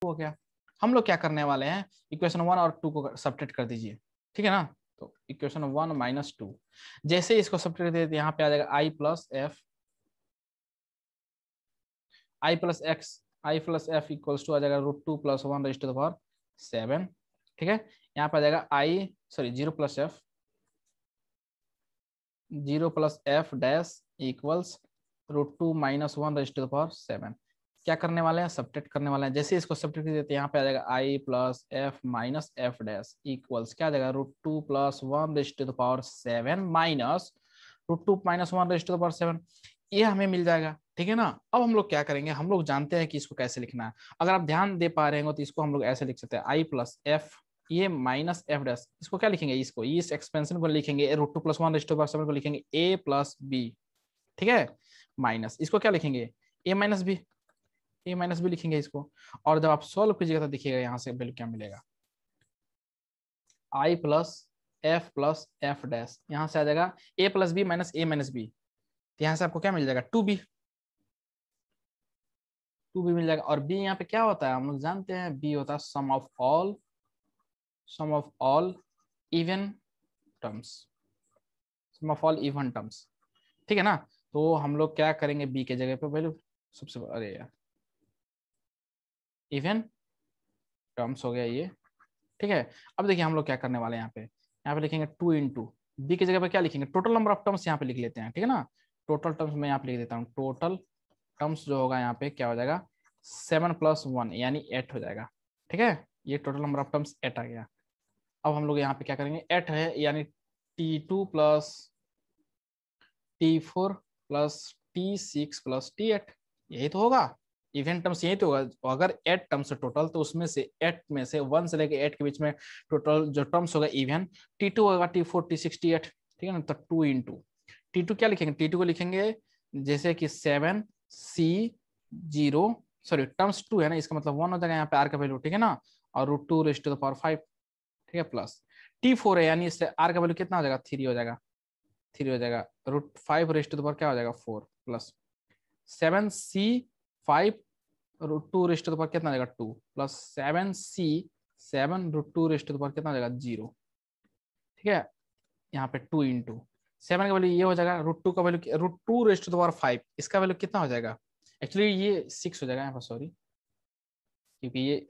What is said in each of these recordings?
हो गया। हम लोग क्या करने वाले हैं, इक्वेशन 1 और 2 को सब्ट्रैक्ट कर दीजिए, ठीक है ना। तो इक्वेशन 1 माइनस 2, जैसे ही इसको सब्ट्रैक्ट कर दीजिए यहाँ पे आ जाएगा I plus F, I plus F equals to आ जाएगा √2 + 1⁻7, ठीक है। यहाँ पे आ जाएगा आई सॉरी 0 + f डैश इक्वल्स √2 - 1⁻7। क्या करने वाले हैं, सब्ट्रैक्ट करने वाले हैं। जैसे इसको सब्ट्रैक्ट देते हैं यहाँ पे आ जाएगा I plus F minus F dash equals क्या आ जाएगा √2 + 1⁻7 माइनस √2 - 1⁻7, ये हमें मिल जाएगा, ठीक है ना। अब हम लोग क्या करेंगे, हम लोग जानते हैं कि इसको कैसे लिखना है। अगर आप ध्यान दे पा रहे हो तो इसको हम लोग ऐसे लिख सकते हैं आई प्लस एफ, ये माइनस एफ डैश, इसको क्या लिखेंगे, इसको इस एक्सपेंशन को लिखेंगे √2 + 1⁻7 को लिखेंगे ए प्लस बी, ठीक है। माइनस इसको क्या लिखेंगे ए माइनस बी, ए माइनस बी लिखेंगे इसको। और जब आप सॉल्व कीजिएगा तो देखिएगा यहाँ से वैल्यू क्या मिलेगा, आई प्लस एफ डैश, यहाँ से आ जाएगा ए प्लस बी माइनस ए माइनस बी, तो यहाँ से आपको क्या मिल जाएगा 2b, 2b मिल जाएगा। और b यहाँ पे क्या होता है हम लोग जानते हैं, b होता है sum of all even terms, sum of all even terms, ठीक है ना। तो हम लोग क्या करेंगे, b के जगह पे वैल्यू सबसे, अरे यार इवन टर्म्स हो गया ये, ठीक है। अब देखिए हम लोग क्या करने वाले हैं, यहाँ पे लिखेंगे 2 × बी की जगह पे क्या लिखेंगे, टोटल नंबर ऑफ टर्म्स यहाँ पे लिख लेते हैं, ठीक है ना। टोटल टर्म्स में यहाँ पे लिख देता हूँ, टोटल टर्म्स जो होगा यहाँ पे क्या हो जाएगा 7 + 1 यानी 8 हो जाएगा, ठीक है। ये टोटल नंबर ऑफ टर्म्स 8 आ गया। अब हम लोग यहाँ पे क्या करेंगे, 8 है यानी T2 + T4 + T6 + T8, यही तो होगा इवेंट टर्म्स, यही तो होगा। अगर 8 टर्म्स है टोटल तो उसमें से 8 में से 1 से लेकर 8 के बीच में टोटल जो टर्म्स होगा इवन T2 होगा, T4 T6 T8, ठीक है ना। तो 2 × T2 क्या लिखेंगे, T2 को लिखेंगे जैसे कि 7C0 सॉरी टर्म्स 2 है ना, इसका मतलब 1 हो जाएगा यहाँ पे आर का वैल्यू, ठीक है ना। और √2⁵, ठीक है प्लस T4 है यानी इससे आर का वैल्यू कितना हो जाएगा 3 हो जाएगा, 3 हो जाएगा √5 क्या हो जाएगा 4 प्लस 7C5 √2 कितना हो जाएगा 2 प्लस 7C7 √2 कितना हो जाएगा 0, ठीक है। यहाँ पे 2 × 7 का वैल्यू ये हो जाएगा √2 का वैल्यू √2⁵, इसका वैल्यू कितना हो जाएगा, एक्चुअली ये 6 हो जाएगा यहाँ पर, सॉरी क्योंकि ये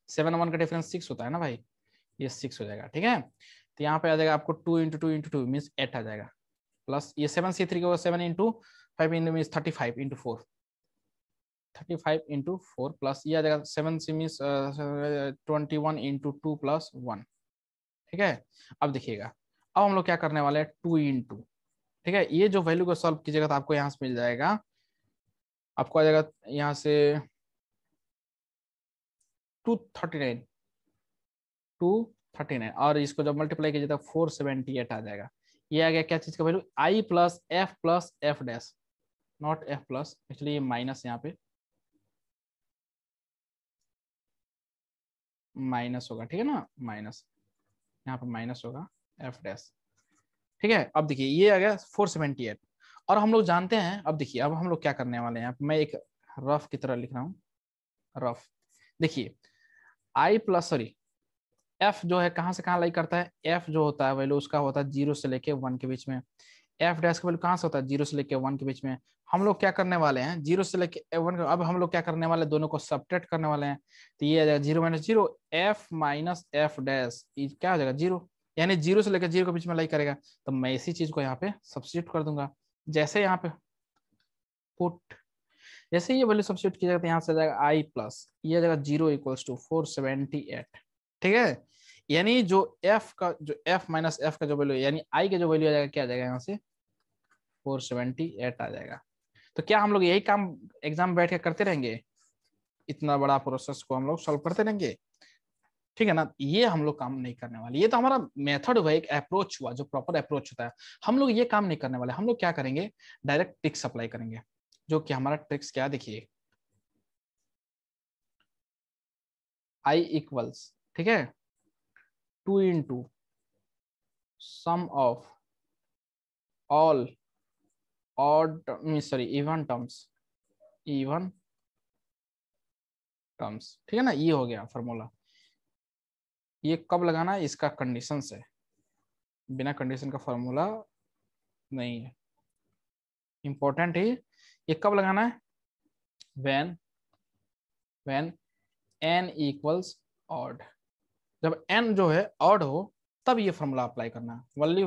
7 और 1 का डिफरेंस 6 होता है ना भाई, ये 6 हो जाएगा, ठीक है। तो यहाँ पे आ जाएगा आपको 2 × 2 × 2 मीन्स 8 आ जाएगा, प्लस ये 7C3 को 7 × 5 मीन्स 35 × 4, 35 × 4 प्लस ये आ जाएगा 7C मीन्स 21 × 2 + 1, ठीक है। अब देखिएगा, अब हम लोग क्या करने वाले हैं 2 × ठीक है, ये जो वैल्यू को सॉल्व कीजिएगा तो आपको यहाँ से मिल जाएगा, आपको आ जाएगा यहाँ से 239, 239 और इसको जब मल्टीप्लाई कीजिए तो 478 आ जाएगा। ये आ गया क्या चीज का value, I plus f dash, not F plus, actually ये माइनस यहाँ पे माइनस होगा, ठीक है ना, माइनस यहाँ पे माइनस होगा एफ डैश, ठीक है। अब देखिए ये आ गया 478 और हम लोग जानते हैं, अब देखिए अब हम लोग क्या करने वाले हैं, मैं एक रफ की तरह लिख रहा हूँ, रफ देखिए आई प्लस सॉरी एफ जो है कहाँ से कहाँ लाई करता है, एफ जो होता है वैल्यू उसका होता है 0 से लेके 1 के बीच में, एफ डैश का वैल्यू कहाँ से होता है 0 से लेके 1 के बीच में। हम लोग क्या करने वाले हैं 0 से लेके 1, अब हम लोग क्या करने वाले हैं दोनों को सब्ट्रैक्ट करने वाले हैं, तो ये आ जाएगा 0 - 0 एफ माइनस एफ डैश क्या हो जाएगा 0, यानी 0 से लेकर 0 के बीच में लाई करेगा। तो मैं इसी चीज को यहाँ पे सब्स्टिट्यूट कर दूंगा, जैसे यहाँ पे पुट, जैसे ये वैल्यू सब्स्टिट्यूट किया जाएगा तो यहाँ से आ जाएगा आई प्लस ये आ जाएगा 0 = 478, ठीक है। यानी जो एफ का जो एफ माइनस एफ का जो वैल्यू यानी आई का जो वैल्यू आ जाएगा क्या आ जाएगा यहाँ से 478 आ जाएगा। तो क्या हम लोग यही काम एग्जाम बैठ के करते रहेंगे, इतना बड़ा प्रोसेस को हम लोग सॉल्व करते रहेंगे, ठीक है ना। ये हम लोग काम नहीं करने वाले, ये तो हमारा मेथड हुआ, एक अप्रोच हुआ जो प्रॉपर अप्रोच होता है। हम लोग ये काम नहीं करने वाले, हम लोग क्या करेंगे डायरेक्ट ट्रिक्स अप्लाई करेंगे, जो कि हमारा ट्रिक्स क्या देखिए आई इक्वल्स, ठीक है 2 × sum of all odd sorry even terms, even terms, ठीक है ना। ये हो गया फॉर्मूला। ये कब लगाना है, इसका कंडीशन से, बिना कंडीशन का फॉर्मूला नहीं है। इंपॉर्टेंट है ये कब लगाना है, व्हेन n इक्वल्स ऑड, जब n जो है ऑड हो तब ये फॉर्मूला अप्लाई करना है। Only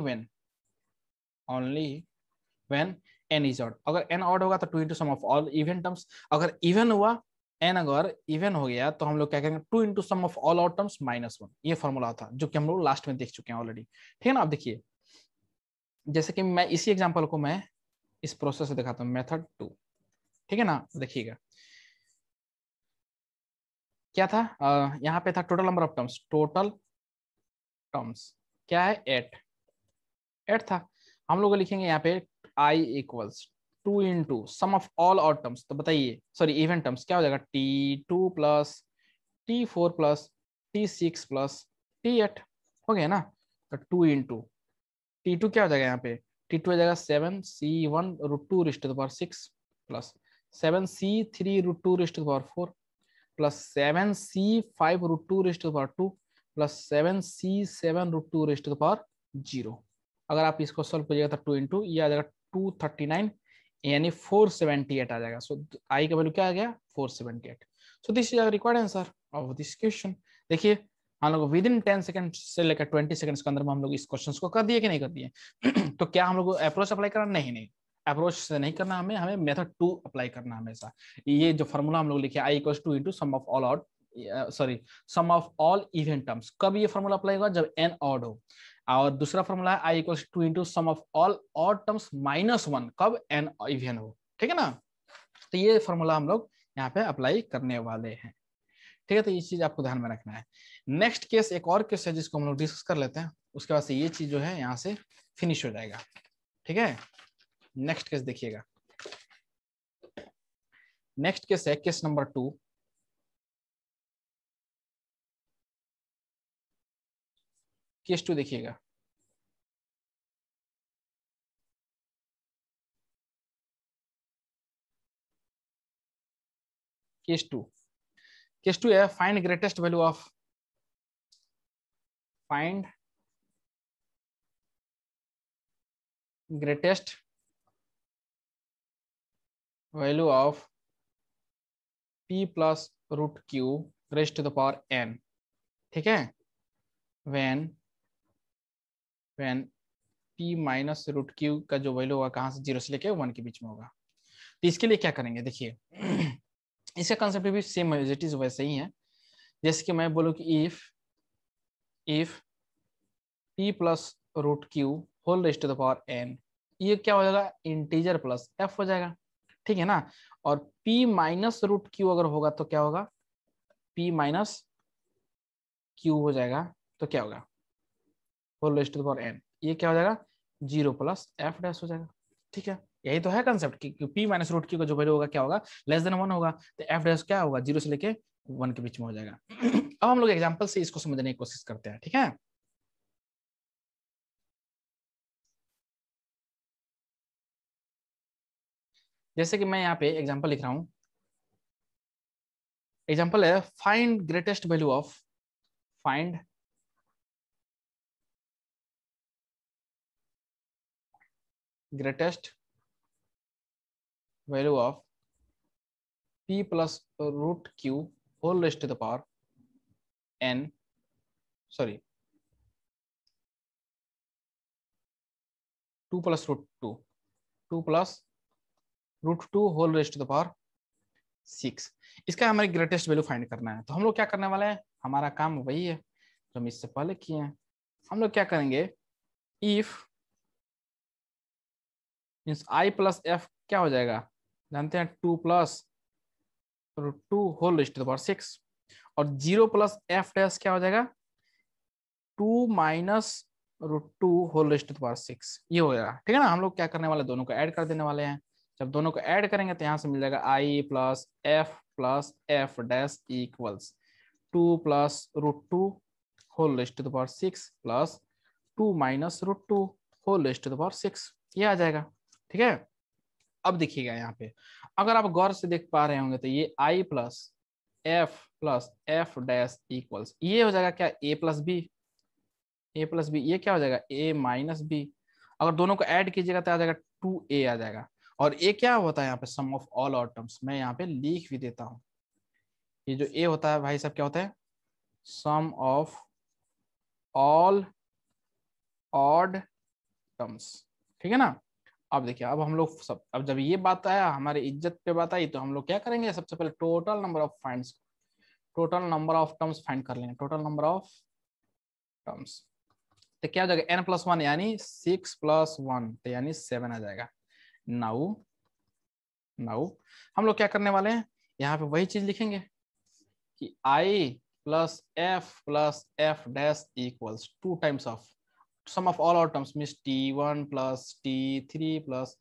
when n is odd. अगर n ऑड होगा तो 2 into sum of all even terms. अगर इवन हुआ, n अगर इवन हो गया तो हम लोग क्या करेंगे, 2 into sum of all odd terms -1। ये फॉर्मूला था जो कि हम लोग लास्ट में देख चुके हैं ऑलरेडी, ठीक है ना। अब देखिए, जैसे कि मैं इसी एग्जांपल को मैं इस प्रोसेस से दिखाता हूँ, मेथड 2, ठीक है ना। देखिएगा क्या था, यहाँ पे था total number of terms, total terms क्या है, 8 था। हम लोग लिखेंगे यहाँ पे i equals 2 into sum of all odd terms. तो बताइए, सॉरी इवन टर्म्स, क्या हो जाएगा, t2 plus t4 plus t6 plus t8, हो गया ना। तो 2 इंटू t2 क्या हो जाएगा यहाँ पे, t2 हो जाएगा 7c1 root 2 raise to the power 6 plus 7c3 root 2 raise to the power 4 plus 7c5 root 2 raise to the power 2 plus 7c7 root 2 raise to the power 0। अगर आप इसको सॉल्व करिएगा तो 2 इंटू ये आ जाएगा 239, यानी 478 आ जाएगा। सो आई का वैल्यू क्या आ गया, 478। So this is our required answer of this question. देखिए हम लोग विद इन 10 सेकंड से लेकर 20 सेकंड्स के अंदर में हम लोग इस क्वेश्चन को कर दिए कि नहीं कर दिए। तो क्या हम लोग अप्रोच अप्लाई करना, नहीं अप्रोच से नहीं करना, हमें मेथड 2 अप्लाई करना हमेशा। ये जो फॉर्मूला हम लोग लिखे i equals 2 into sum of all odd, sorry sum of all even terms, कब ये फॉर्मूला अप्लाई होगा, जब n ऑड हो। और दूसरा फॉर्मूला है i equals 2 into sum of all odd terms -1, कब n इवन हो, ठीक है ना। तो ये फॉर्मूला हम लोग यहाँ पे अप्लाई करने वाले हैं, ठीक है। तो ये चीज आपको ध्यान में रखना है। नेक्स्ट केस एक और केस है जिसको हम लोग डिस्कस कर लेते हैं, उसके बाद से ये चीज जो है यहाँ से फिनिश हो जाएगा, ठीक है। नेक्स्ट केस देखिएगा, नेक्स्ट केस है केस नंबर 2। केस 2 देखिएगा, केस 2, केस 2 है find greatest value of, find greatest value of p plus root q raise to the power n, ठीक है। When p minus root q का जो value होगा कहाँ से, 0 से लेके 1 के बीच में होगा। तो इसके लिए क्या करेंगे, देखिए इसका कंसेप्ट भी सेम एज इट इज वैसे ही है। जैसे कि मैं बोलूँ कि if p plus root q whole raise to the power n, ये क्या हो जाएगा, इंटीजर प्लस f हो जाएगा, ठीक है ना। और p माइनस रूट क्यू अगर होगा तो क्या होगा, p माइनस क्यू हो जाएगा, तो क्या होगा, whole raise to the power n, ये क्या हो जाएगा, 0 प्लस f डैश हो जाएगा, ठीक है। यही तो है कंसेप्ट कि p माइनस रूट क्यू का जो वैल्यू होगा क्या होगा, लेस देन 1 होगा, तो f डैश क्या होगा, 0 से लेके 1 के बीच में हो जाएगा। अब हम लोग एग्जांपल से इसको समझने की कोशिश करते हैं, ठीक है। जैसे कि मैं यहाँ पे एग्जांपल लिख रहा हूँ, एग्जांपल है find greatest value of, find greatest value of p plus root q whole raise to the power n, sorry 2 plus root 2 plus root 2 whole raise to the power 6, इसका हमें ग्रेटेस्ट वैल्यू फाइंड करना है। तो हम लोग क्या करने वाले हैं, हमारा काम वही है जो हम इससे पहले किए हैं। हम लोग क्या करेंगे, if means i plus f क्या हो जाएगा, जानते हैं 2 plus root 2 whole raise to the power 6, और 0 प्लस एफ डैश क्या हो जाएगा, 2 minus root 2 whole raise to the power 6, ये हो जाएगा, ठीक है ना। हम लोग क्या करने वाले, दोनों को ऐड कर देने वाले हैं। जब दोनों को ऐड करेंगे तो यहाँ से मिल जाएगा i plus f dash equals 2 plus root 2 whole raise to the power 6 plus 2 minus root 2 whole raise to the power 6, ये आ जाएगा, ठीक है। अब देखिएगा यहाँ पे, अगर आप गौर से देख पा रहे होंगे तो ये i plus F plus f dash equals, ये हो जाएगा क्या, ए प्लस बी, ए प्लस बी, ये क्या हो जाएगा, ए माइनस बी। अगर दोनों को ऐड कीजिएगा तो आ जाएगा 2a आ जाएगा। और ए क्या होता है यहाँ पे, सम ऑफ ऑल ऑड टर्म्स। मैं यहाँ पे लिख भी देता हूँ, ये जो ए होता है भाई साहब क्या होता है, sum of all odd terms, ठीक है ना। अब देखिए, अब हम लोग सब, अब जब ये बात आया, हमारी इज्जत पे बात आई, तो हम लोग क्या करेंगे, सबसे पहले total number of finds, total number of terms find कर लेंगे, टोटल नंबर ऑफ टर्म्स। तो क्या हो जाएगा, n+1 यानी 6+1, तो यानी 7 आ जाएगा। नाउ नाउ हम लोग क्या करने वाले हैं, यहाँ पे वही चीज लिखेंगे कि i plus f dash equals 2 times of sum of all our terms, means t1 plus t3 plus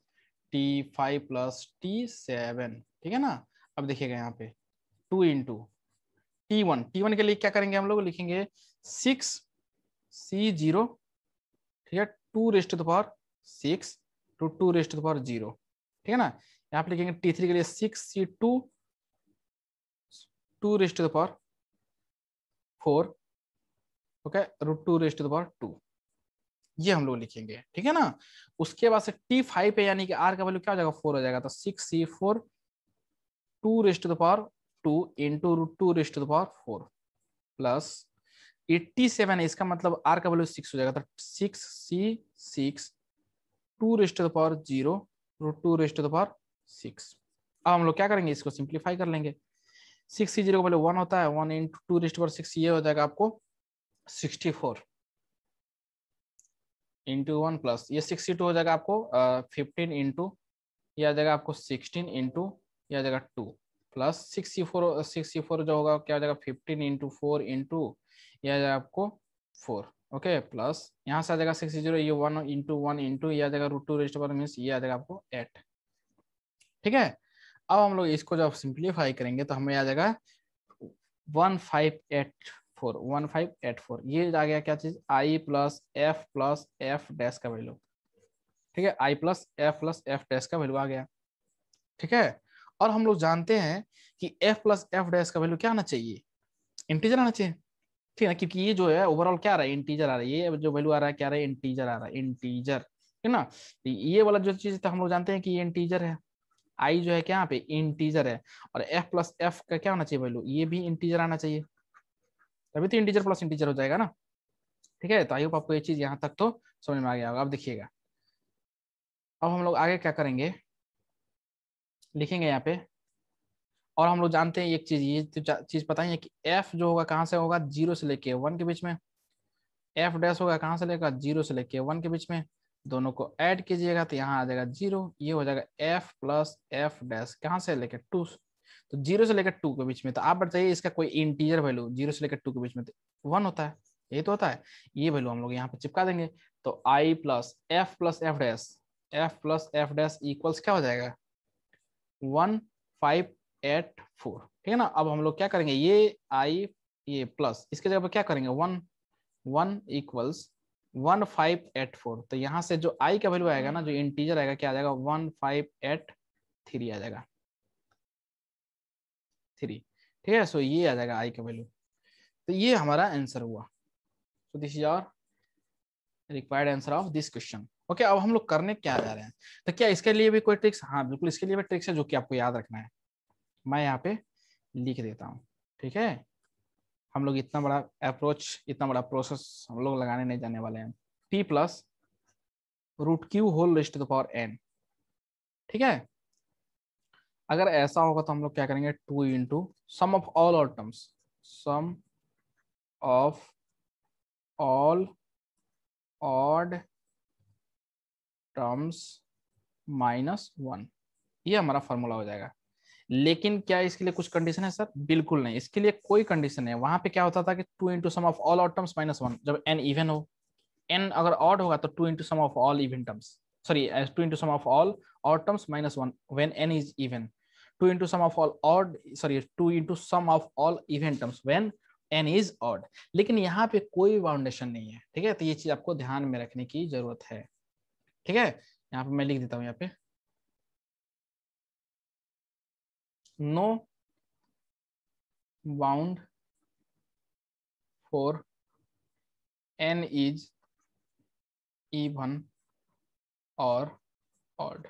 t5 plus t7, ठीक है ना। अब देखिएगा यहाँ पे 2 इंटू t1 के लिए क्या करेंगे, हम लोग लिखेंगे 6c0, ठीक है, 2⁻6 टू 2⁻0, ठीक है ना। यहाँ पे लिखेंगे t3 के लिए 6c2 2⁻4, ओके, √2⁻2, ये हम लोग लिखेंगे, ठीक है ना। उसके बाद से t5 पे यानी कि r का वैल्यू क्या हो जाएगा, 4 हो जाएगा, तो 6c4 2⁻2 इंटू √2⁻4 प्लस 87 है, इसका मतलब r का वैल्यू 6 हो जाएगा, तो 6c6 2⁻0 √2⁻6। अब हम लोग क्या करेंगे, इसको सिंप्लीफाई कर लेंगे। 6c0 का वैल्यू 1 होता है, 1 इंटू 2⁻6, ये हो जाएगा आपको 64 इंटू 1 प्लस ये 62 हो जाएगा आपको 15 इंटू, ये आ जाएगा आपको 16 इंटू, ये आ जाएगा 2 प्लस 64 जो होगा क्या हो जाएगा 15 इंटू 4 इंटू, ये आ जाएगा आपको 4, ओके, प्लस यहाँ से आ जाएगा 60, ये 1 इंटू ये आ जाएगा √2 मीन्स ये आ जाएगा आपको 8, ठीक है। अब हम लोग इसको जब सिंप्लीफाई करेंगे तो हमें आ जाएगा 1584, ये आ गया क्या चीज, i प्लस एफ डैश का वैल्यू, ठीक है, i प्लस एफ डैश का वैल्यू आ गया, ठीक है। और हम लोग जानते हैं कि f प्लस एफ डैश का वैल्यू क्या आना चाहिए, इंटीजर आना चाहिए, ठीक है ना, क्योंकि ये जो है ओवरऑल क्या आ रहा है, इंटीजर आ रहा है, ये जो वैल्यू आ रहा है क्या आ रहा है, इंटीजर आ रहा है, इंटीजर, ठीक है ना। तो ये वाला जो चीज तो हम लोग जानते हैं कि ये इंटीजर है, आई जो है क्या यहाँ पे इंटीजर है, और एफ प्लस एफ का क्या होना चाहिए वैल्यू, ये भी इंटीजर आना चाहिए, तभी तो इंटीजर प्लस इंटीजर हो जाएगा ना, ठीक है। तो आई होप आपको ये चीज यहाँ तक तो समझ में आ गया होगा। अब देखिएगा, अब हम लोग आगे क्या करेंगे, लिखेंगे यहाँ पे, और हम लोग जानते हैं एक चीज, ये तो चीज पता ही है कि एफ जो होगा कहाँ से होगा, 0 से लेके 1 के बीच में, एफ डैश होगा कहाँ से लेकर 0 से लेके 1 के बीच में, दोनों को ऐड कीजिएगा तो यहाँ आ जाएगा 0, ये हो जाएगा एफ प्लस एफ डैश कहाँ से लेकर 2, तो 0 से लेकर 2 के बीच में। तो आप बताइए इसका कोई इंटीजर वैल्यू 0 से लेकर 2 के बीच में तो 1 होता है, यही तो होता है, ये वैल्यू हम लोग यहाँ पे चिपका देंगे। तो आई प्लस एफ डैश इक्वल्स क्या हो जाएगा 1584, ठीक है ना। अब हम लोग क्या करेंगे, ये आई ये प्लस इसके जगह पर क्या करेंगे 1 इक्वल्स 1584, तो यहाँ से जो आई का वैल्यू आएगा ना, जो इंटीजर आएगा क्या आ जाएगा 1583 आ जाएगा 3, ठीक है। सो ये आ जाएगा आई का वैल्यू, तो ये हमारा आंसर हुआ। So this is our required answer of this question, okay. अब हम लोग करने क्या जा रहे हैं, तो क्या इसके लिए भी कोई ट्रिक्स, हाँ बिल्कुल इसके लिए भी ट्रिक्स है जो कि आपको याद रखना है, मैं यहाँ पे लिख देता हूँ, ठीक है। हम लोग इतना बड़ा अप्रोच, इतना बड़ा प्रोसेस हम लोग लगाने नहीं जाने वाले हैं। T plus √q whole raise to the power n, ठीक है। अगर ऐसा होगा तो हम लोग क्या करेंगे 2 into sum of all odd terms, sum of all odd terms -1, ये हमारा फॉर्मूला हो जाएगा। लेकिन क्या इसके लिए कुछ कंडीशन है सर, बिल्कुल नहीं, इसके लिए कोई कंडीशन नहीं है। वहां पे क्या होता था कि 2 into sum of all odd terms -1, जब n इवन हो, n अगर ऑड होगा तो 2 into sum of all even terms, sorry 2 into sum of all odd terms -1 when n is even, 2 into sum of all odd, sorry 2 into sum of all even terms when n is odd. लेकिन यहाँ पे कोई बाउंडेशन नहीं है, ठीक है, तो ये चीज आपको ध्यान में रखने की जरूरत है, ठीक है। यहाँ पे मैं लिख देता हूँ, यहाँ पे no bound for n is even और ऑड।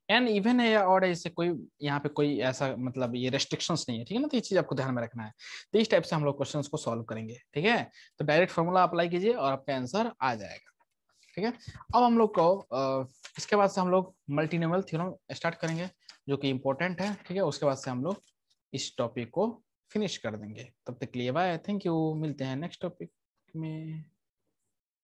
n इवन है या ऑड है, इससे कोई यहाँ पे कोई ऐसा मतलब ये रेस्ट्रिक्शंस नहीं है, ठीक है ना। तो ये चीज आपको ध्यान में रखना है। तो इस टाइप से हम लोग क्वेश्चंस को सॉल्व करेंगे, ठीक है। तो डायरेक्ट फॉर्मूला अप्लाई कीजिए और आपका आंसर आ जाएगा, ठीक है। अब हम लोग को इसके बाद से हम लोग मल्टीनोमियल थ्योरम स्टार्ट करेंगे, जो कि इंपॉर्टेंट है, ठीक है। उसके बाद से हम लोग इस टॉपिक को फिनिश कर देंगे। तब तक के लिए बाय, थैंक यू, मिलते हैं नेक्स्ट टॉपिक में।